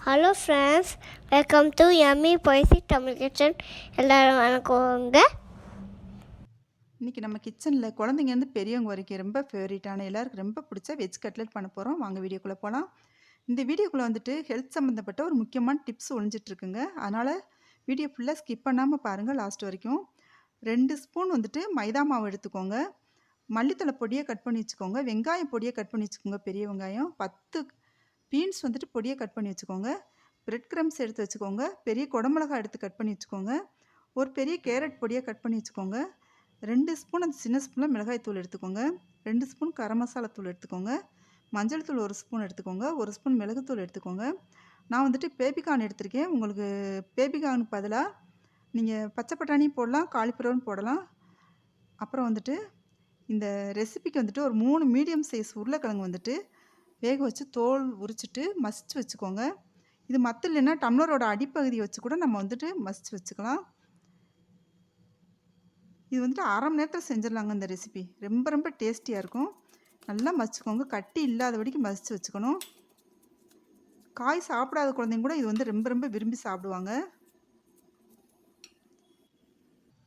Hello friends, welcome to எம்மி பொய்சி Tamil kitchen. எல்லோரும் வணக்கங்க. இன்றைக்கி நம்ம கிச்சனில் குழந்தைங்கேருந்து பெரியவங்க வரைக்கும் ரொம்ப ஃபேவரட்டான எல்லாருக்கும் ரொம்ப பிடிச்ச வெஜ் கட்லெட் பண்ண போகிறோம். வாங்க வீடியோக்குள்ளே போகலாம். இந்த வீடியோக்குள்ளே வந்துட்டு ஹெல்த் சம்மந்தப்பட்ட ஒரு முக்கியமான டிப்ஸ் ஒழிஞ்சிட்ருக்குங்க. அதனால் வீடியோ ஃபுல்லாக ஸ்கிப் பண்ணாமல் பாருங்கள் லாஸ்ட் வரைக்கும். 2 ஸ்பூன் வந்துட்டு மைதா மாவு எடுத்துக்கோங்க. மல்லித்தலை பொடியை கட் பண்ணி வச்சுக்கோங்க. வெங்காயம் பொடியை கட் பண்ணி வச்சுக்கோங்க, பெரிய வெங்காயம். 10 பீன்ஸ் வந்துட்டு பொடியை கட் பண்ணி வச்சுக்கோங்க. பிரெட் கிரம்ஸ் எடுத்து வச்சுக்கோங்க. பெரிய குடமிளகாய் எடுத்து கட் பண்ணி வச்சுக்கோங்க. ஒரு பெரிய கேரட் பொடியை கட் பண்ணி வச்சுக்கோங்க. 2 ஸ்பூன் அந்த சின்ன ஸ்பூனில் மிளகாய் தூள் எடுத்துக்கோங்க. 2 ஸ்பூன் கரம் மசாலா தூள் எடுத்துக்கோங்க. மஞ்சள் தூள் 1 ஸ்பூன் எடுத்துக்கோங்க. 1 ஸ்பூன் மிளகுத்தூள் எடுத்துக்கோங்க. நான் வந்துட்டு பேபிகார்ன் எடுத்திருக்கேன். உங்களுக்கு பேபிகார்னுக்கு பதிலாக நீங்கள் பச்சை பட்டாணி போடலாம், காலிஃப்ளவரும் போடலாம். அப்புறம் வந்துட்டு இந்த ரெசிபிக்கு வந்துட்டு ஒரு 3 மீடியம் சைஸ் உருளைக்கிழங்கு வந்துட்டு வேக வச்சு தோல் உரிச்சிட்டு மசிச்சு வச்சுக்கோங்க. இது மற்ற இல்லைன்னா டம்ளரோட அடிப்பகுதியை வச்சு கூட நம்ம வந்துட்டு மசிச்சு வச்சுக்கலாம். இது வந்துட்டு அரை மணி நேரத்தில் செஞ்சிடலாங்க. இந்த ரெசிபி ரொம்ப ரொம்ப டேஸ்டியாக இருக்கும். நல்லா மசிச்சுக்கோங்க. கட்டி இல்லாத வரைக்கும் மசிச்சு வச்சுக்கணும். காய் சாப்பிடாத குழந்தைங்க கூட இது வந்து ரொம்ப ரொம்ப விரும்பி சாப்பிடுவாங்க.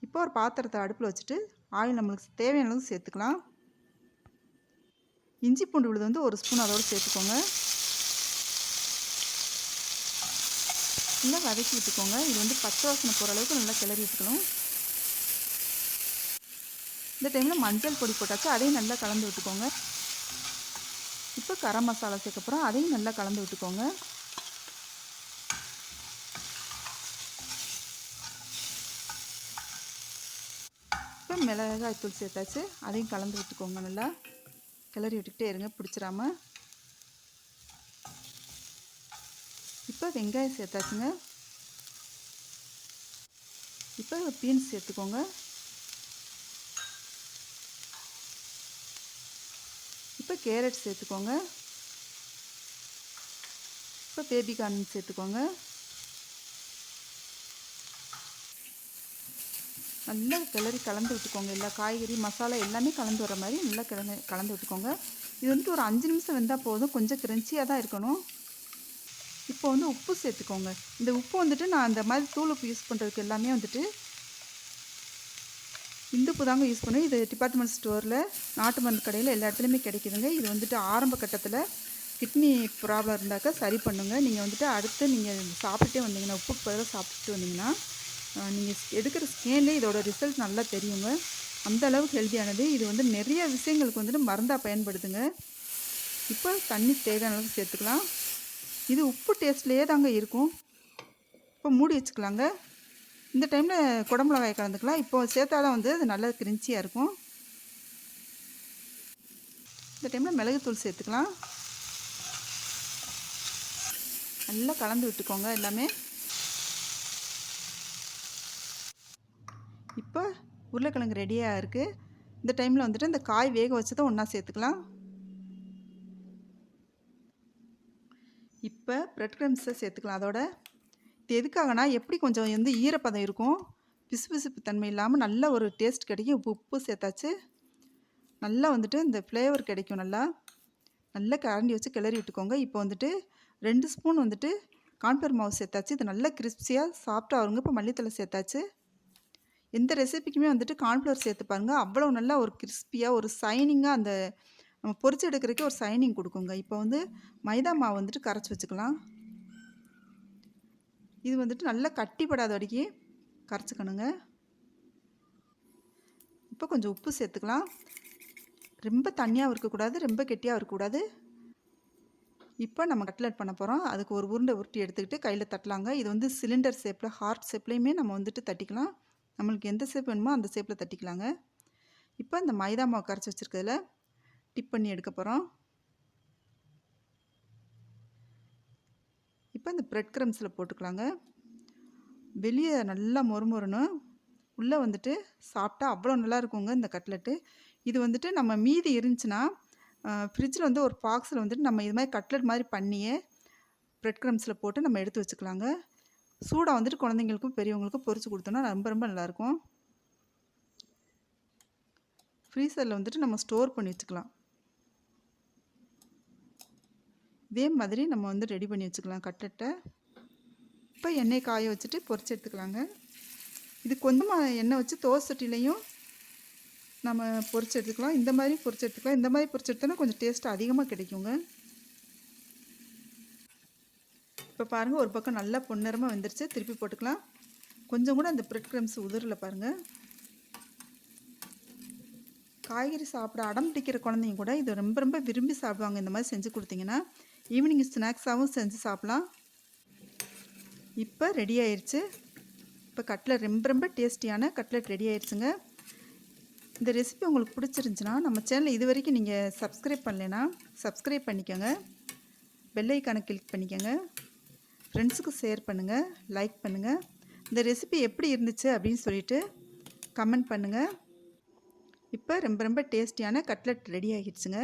இப்போ ஒரு பாத்திரத்தை அடுப்பில் வச்சுட்டு ஆயில் நம்மளுக்கு தேவையான அளவுக்கு சேர்த்துக்கலாம். இஞ்சி பூண்டு விழுது வந்து 1 ஸ்பூன் அதோடு சேர்த்துக்கோங்க. நல்லா வதக்கி விட்டுக்கோங்க. இது வந்து பச்சை வாசனை போகிற அளவுக்கு நல்லா கிளறி விட்டுக்கணும். இந்த டைமில் மஞ்சள் பொடி போட்டாச்சு, அதையும் நல்லா கலந்து விட்டுக்கோங்க. இப்போ கரம் மசாலா சேர்க்கப்புறம் அதையும் நல்லா கலந்து விட்டுக்கோங்க. இப்போ மிளகாய் தூள் சேர்த்தாச்சு, அதையும் கலந்து விட்டுக்கோங்க. நல்லா கிளறி விட்டுக்கிட்டே இருங்க, பிடிச்சிடாம. இப்போ வெங்காயம் சேர்த்தாச்சுங்க. இப்போ பீன்ஸ் சேர்த்துக்கோங்க. இப்போ கேரட் சேர்த்துக்கோங்க. இப்போ பேபிகார்ன் சேர்த்துக்கோங்க. நல்லா கிளறி கலந்து விட்டுக்கோங்க. எல்லா காய்கறி மசாலா எல்லாமே கலந்து வர மாதிரி நல்லா கலந்து விட்டுக்கோங்க. இது வந்துட்டு ஒரு 5 நிமிஷம் வெந்தால் போதும். கொஞ்சம் கிரன்ச்சியாக தான் இருக்கணும். இப்போ வந்து உப்பு சேர்த்துக்கோங்க. இந்த உப்பு வந்துட்டு நான் இந்த மாதிரி தூள் உப்பு யூஸ் பண்ணுறதுக்கு எல்லாமே வந்துட்டு இந்த உப்பு தாங்க யூஸ் பண்ணுவேன். இது டிபார்ட்மெண்ட் ஸ்டோரில் நாட்டு மருந்து கடையில் எல்லா இடத்துலையுமே கிடைக்குதுங்க. இது வந்துட்டு ஆரம்ப கட்டத்தில் கிட்னி ப்ராப்ளம் இருந்தாக்கா சரி பண்ணுங்க. நீங்கள் வந்துட்டு அடுத்து நீங்கள் சாப்பிட்டுட்டே வந்தீங்கன்னா, உப்புக்கு பதிலாக சாப்பிட்டுட்டு வந்தீங்கன்னா, நீங்கள் எடுக்கிற ஸ்கேன்லேயே இதோட ரிசல்ட் நல்லா தெரியுங்க. அந்த அளவுக்கு ஹெல்த்தியானது. இது வந்து நிறைய விஷயங்களுக்கு வந்துட்டு மருந்தாக பயன்படுதுங்க. இப்போ தண்ணி தேவையான அளவுக்கு சேர்த்துக்கலாம். இது உப்பு டேஸ்ட்லேயே தாங்க இருக்கும். இப்போ மூடி வச்சுக்கலாங்க. இந்த டைமில் குடமிளகாய் கலந்துக்கலாம். இப்போ சேர்த்தாலும் வந்து அது நல்லா கிரிஞ்சியாக இருக்கும். இந்த டைமில் மிளகுத்தூள் சேர்த்துக்கலாம். நல்லா கலந்து விட்டுக்கோங்க எல்லாமே. இப்போ உருளைக்கிழங்கு ரெடியாக இருக்குது. இந்த டைமில் வந்துட்டு இந்த காய் வேக வச்சதை ஒன்றா சேர்த்துக்கலாம். இப்போ பிரெட் கிரம்ஸை சேர்த்துக்கலாம். அதோட இது எதுக்காகனா, எப்படி கொஞ்சம் வந்து ஈரப்பதம் இருக்கும், பிசுபிசுப்பு தன்மை இல்லாமல் நல்ல ஒரு டேஸ்ட் கிடைக்கும். உப்பு சேர்த்தாச்சு, நல்லா வந்துட்டு இந்த ஃப்ளேவர் கிடைக்கும். நல்லா கரண்டி வச்சு கிளறி விட்டுக்கோங்க. இப்போ வந்துட்டு 2 ஸ்பூன் வந்துட்டு கார்ன்ஃப்ளவர் மாவு சேர்த்தாச்சு. இது நல்லா கிறிஸ்பியாக சாஃப்டாக வருங்க. இப்போ மல்லித்தலை சேர்த்தாச்சு. எந்த ரெசிபிக்குமே வந்துட்டு கார்ன்ஃப்ளவர் சேர்த்து பாருங்கள், அவ்வளோ நல்லா ஒரு கிறிஸ்பியாக ஒரு சைனிங்காக அந்த நம்ம பொரிச்சு எடுக்கிறதுக்கே ஒரு சைனிங் கொடுக்குங்க. இப்போ வந்து மைதா மாவு வந்துட்டு கரைச்சி வச்சுக்கலாம். இது வந்துட்டு நல்லா கட்டிப்படாத வரைக்கும் கரைச்சிக்கணுங்க. இப்போ கொஞ்சம் உப்பு சேர்த்துக்கலாம். ரொம்ப தண்ணியாகவும் இருக்கக்கூடாது, ரொம்ப கெட்டியாகவும் இருக்கக்கூடாது. இப்போ நம்ம கட்லெட் பண்ண போகிறோம். அதுக்கு ஒரு உருண்டை உருட்டி எடுத்துக்கிட்டு கையில் தட்டலாங்க. இது வந்து சிலிண்டர் ஷேப்பில், ஹார்ட் ஷேப்லேயுமே நம்ம வந்துட்டு தட்டிக்கலாம். நம்மளுக்கு எந்த ஷேப் வேணுமோ அந்த ஷேப்பில் தட்டிக்கலாங்க. இப்போ இந்த மைதா மாவு கரைச்சி வச்சுருக்கிறதுல டிப் பண்ணி எடுக்க போகிறோம். இப்போ இந்த பிரெட் கிரம்ஸில் போட்டுக்கலாங்க. வெளியே நல்லா மொறுமொறுன்னு, உள்ளே வந்துட்டு சாப்பிட்டா அவ்வளோ நல்லா இருக்குங்க இந்த கட்லெட்டு. இது வந்துட்டு நம்ம மீதி இருந்துச்சுன்னா ஃப்ரிட்ஜில் வந்து ஒரு பாக்ஸில் வந்துட்டு நம்ம இது மாதிரி கட்லெட் மாதிரி பண்ணியே பிரெட் கிரம்ஸில் போட்டு நம்ம எடுத்து வச்சுக்கலாங்க. சூடாக வந்துட்டு குழந்தைங்களுக்கும் பெரியவங்களுக்கும் பொரிச்சு கொடுத்தோன்னா ரொம்ப ரொம்ப நல்லாயிருக்கும். ஃப்ரீசரில் வந்துட்டு நம்ம ஸ்டோர் பண்ணி வச்சுக்கலாம். இதே மாதிரி நம்ம வந்து ரெடி பண்ணி வச்சுக்கலாம் கட்லெட்டை. இப்போ எண்ணெய் காய வச்சுட்டு பொரிச்சு எடுத்துக்கலாங்க. இது கொஞ்சமாக எண்ணெய் வச்சு தோசை சட்டிலையும் நம்ம பொரிச்சு எடுத்துக்கலாம். இந்த மாதிரி பொரிச்சு எடுத்துக்கலாம். இந்த மாதிரி பொரிச்சு எடுத்தோன்னா கொஞ்சம் டேஸ்ட் அதிகமாக கிடைக்குங்க. இப்போ பாருங்கள், ஒரு பக்கம் நல்லா பொன்னிறமாக வெந்துருச்சு. திருப்பி போட்டுக்கலாம். கொஞ்சம் கூட அந்த பிரெட் க்ரம்ஸ் உதிரல பாருங்கள். காய்கறி சாப்பிட அடம் பிடிக்கிற குழந்தைங்க கூட இது ரொம்ப ரொம்ப விரும்பி சாப்பிடுவாங்க. இந்த மாதிரி செஞ்சு கொடுத்தீங்கன்னா ஈவினிங் ஸ்நாக்ஸாகவும் செஞ்சு சாப்பிட்லாம். இப்போ ரெடி ஆயிடுச்சு. இப்போ கட்லெட் ரொம்ப ரொம்ப டேஸ்டியான கட்லெட் ரெடி ஆயிடுச்சுங்க. இந்த ரெசிபி உங்களுக்கு பிடிச்சிருந்துச்சுன்னா நம்ம சேனலை இது வரைக்கும் நீங்கள் சப்ஸ்கிரைப் பண்ணலைன்னா சப்ஸ்கிரைப் பண்ணிக்கோங்க. பெல் ஐக்கானை கிளிக் பண்ணிக்கோங்க. ஃப்ரெண்ட்ஸுக்கு ஷேர் பண்ணுங்கள், லைக் பண்ணுங்கள். இந்த ரெசிபி எப்படி இருந்துச்சு அப்படின்னு சொல்லிட்டு கமெண்ட் பண்ணுங்கள். இப்போ ரொம்ப ரொம்ப டேஸ்டியான கட்லெட் ரெடி ஆகிடுச்சுங்க.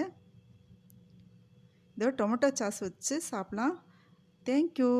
இதோ டொமேட்டோ சாஸ் வச்சு சாப்பிட்லாம். தேங்க்யூ.